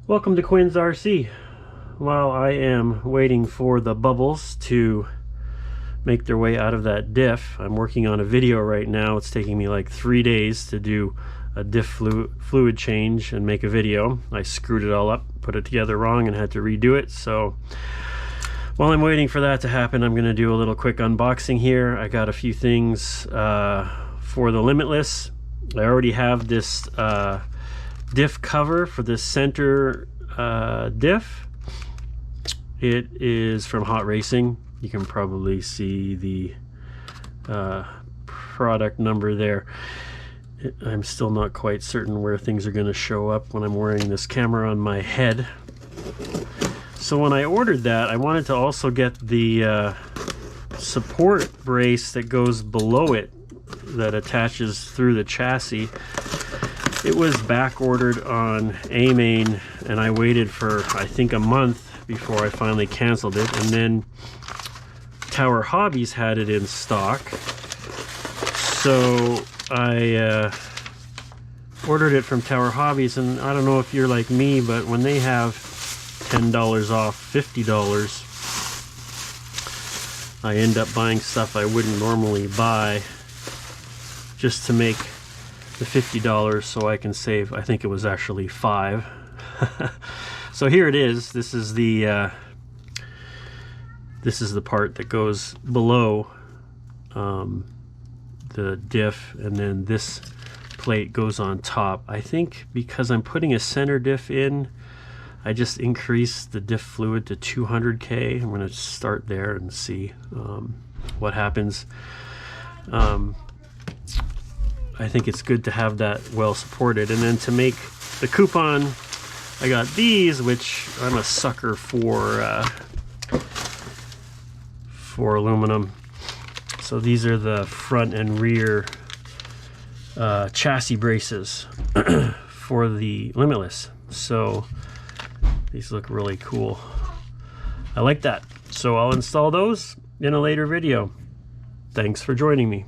Welcome to Quinn's RC. While I am waiting for the bubbles to make their way out of that diff, I'm working on a video right now. It's taking me like 3 days to do a diff fluid change and make a video. I screwed it all up, put it together wrong, and had to redo it. So while I'm waiting for that to happen, I'm going to do a little quick unboxing here. I got a few things for the Limitless. I already have this diff cover for the center diff. It is from Hot Racing. You can probably see the product number there. I'm still not quite certain where things are going to show up when I'm wearing this camera on my head. So when I ordered that, I wanted to also get the support brace that goes below it that attaches through the chassis. It was back ordered on AMain, and I waited for I think a month before I finally canceled it, and then Tower Hobbies had it in stock, so I ordered it from Tower Hobbies. And I don't know if you're like me, but when they have $10 off $50, I end up buying stuff I wouldn't normally buy just to make the $50 so I can save. I think it was actually $5. So here it is. This is the part that goes below the diff, and then this plate goes on top. I think because I'm putting a center diff in, I just increased the diff fluid to 200K. I'm going to start there and see what happens. I think it's good to have that well supported. And then to make the coupon, I got these, which I'm a sucker for aluminum. So these are the front and rear chassis braces for the Limitless. So these look really cool. I like that. So I'll install those in a later video. Thanks for joining me.